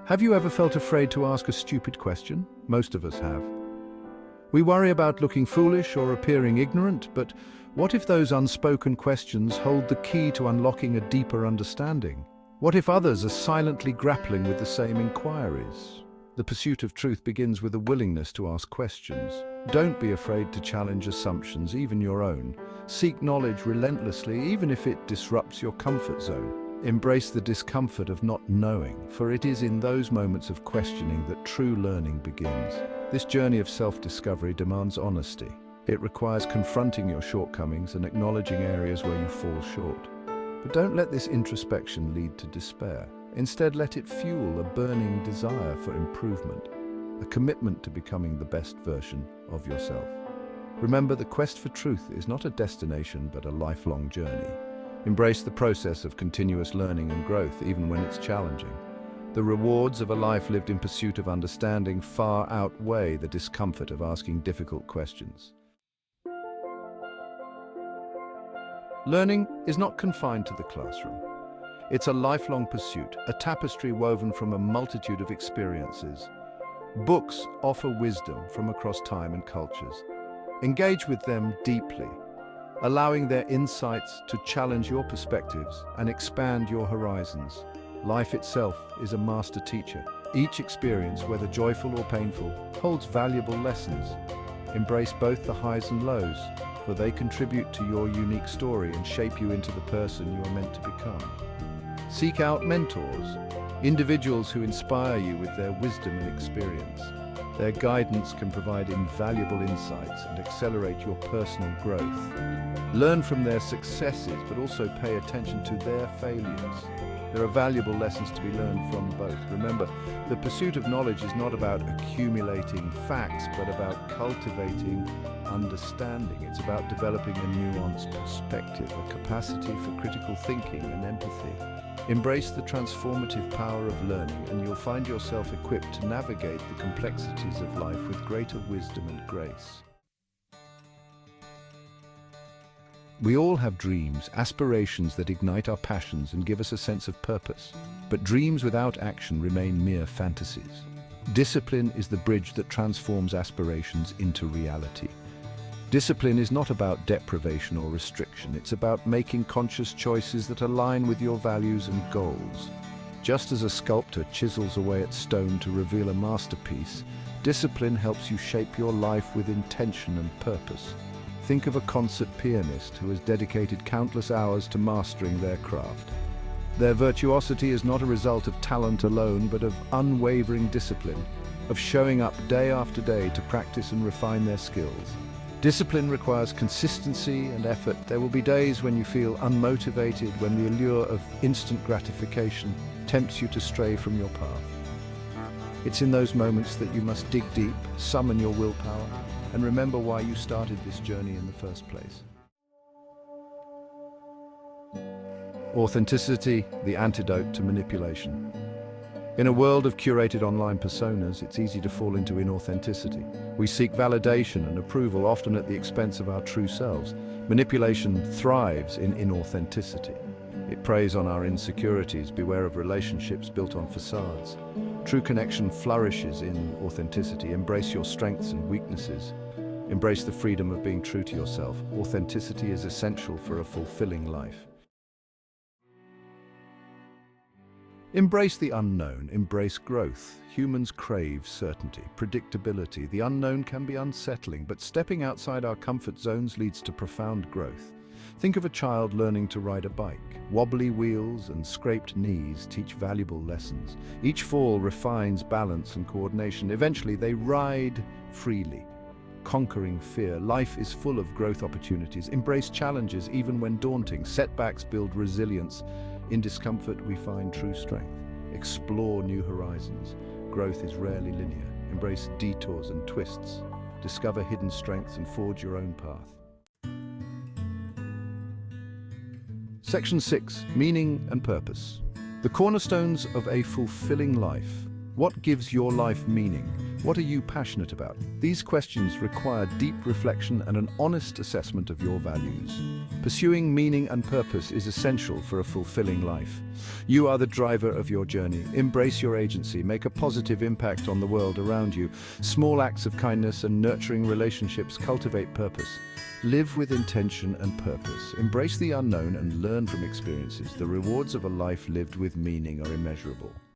Have you ever felt afraid to ask a stupid question? Most of us have. We worry about looking foolish or appearing ignorant, but what if those unspoken questions hold the key to unlocking a deeper understanding? What if others are silently grappling with the same inquiries? The pursuit of truth begins with a willingness to ask questions. Don't be afraid to challenge assumptions, even your own. Seek knowledge relentlessly, even if it disrupts your comfort zone. Embrace the discomfort of not knowing, for it is in those moments of questioning that true learning begins. This journey of self-discovery demands honesty. It requires confronting your shortcomings and acknowledging areas where you fall short. But don't let this introspection lead to despair. Instead, let it fuel a burning desire for improvement, a commitment to becoming the best version of yourself. Remember, the quest for truth is not a destination, but a lifelong journey. Embrace the process of continuous learning and growth, even when it's challenging. The rewards of a life lived in pursuit of understanding far outweigh the discomfort of asking difficult questions. Learning is not confined to the classroom. It's a lifelong pursuit, a tapestry woven from a multitude of experiences. Books offer wisdom from across time and cultures. Engage with them deeply, allowing their insights to challenge your perspectives and expand your horizons. Life itself is a master teacher. Each experience, whether joyful or painful, holds valuable lessons. Embrace both the highs and lows, for they contribute to your unique story and shape you into the person you are meant to become. Seek out mentors, individuals who inspire you with their wisdom and experience. Their guidance can provide invaluable insights and accelerate your personal growth. Learn from their successes, but also pay attention to their failures. There are valuable lessons to be learned from both. Remember, the pursuit of knowledge is not about accumulating facts, but about cultivating understanding. It's about developing a nuanced perspective, a capacity for critical thinking and empathy. Embrace the transformative power of learning, and you'll find yourself equipped to navigate the complexities of life with greater wisdom and grace. We all have dreams, aspirations that ignite our passions and give us a sense of purpose. But dreams without action remain mere fantasies. Discipline is the bridge that transforms aspirations into reality. Discipline is not about deprivation or restriction. It's about making conscious choices that align with your values and goals. Just as a sculptor chisels away at stone to reveal a masterpiece, discipline helps you shape your life with intention and purpose. Think of a concert pianist who has dedicated countless hours to mastering their craft. Their virtuosity is not a result of talent alone, but of unwavering discipline, of showing up day after day to practice and refine their skills. Discipline requires consistency and effort. There will be days when you feel unmotivated, when the allure of instant gratification tempts you to stray from your path. It's in those moments that you must dig deep, summon your willpower, and remember why you started this journey in the first place. Authenticity, the antidote to manipulation. In a world of curated online personas, it's easy to fall into inauthenticity. We seek validation and approval, often at the expense of our true selves. Manipulation thrives in inauthenticity. It preys on our insecurities. Beware of relationships built on facades. True connection flourishes in authenticity. Embrace your strengths and weaknesses. Embrace the freedom of being true to yourself. Authenticity is essential for a fulfilling life. Embrace the unknown, embrace growth. Humans crave certainty, predictability. The unknown can be unsettling, but stepping outside our comfort zones leads to profound growth. Think of a child learning to ride a bike. Wobbly wheels and scraped knees teach valuable lessons. Each fall refines balance and coordination. Eventually, they ride freely, conquering fear. Life is full of growth opportunities. Embrace challenges even when daunting. Setbacks build resilience. In discomfort, we find true strength. Explore new horizons. Growth is rarely linear. Embrace detours and twists. Discover hidden strengths and forge your own path. Section 6. Meaning and purpose. The cornerstones of a fulfilling life. What gives your life meaning? What are you passionate about? These questions require deep reflection and an honest assessment of your values. Pursuing meaning and purpose is essential for a fulfilling life. You are the driver of your journey. Embrace your agency. Make a positive impact on the world around you. Small acts of kindness and nurturing relationships cultivate purpose. Live with intention and purpose. Embrace the unknown and learn from experiences. The rewards of a life lived with meaning are immeasurable.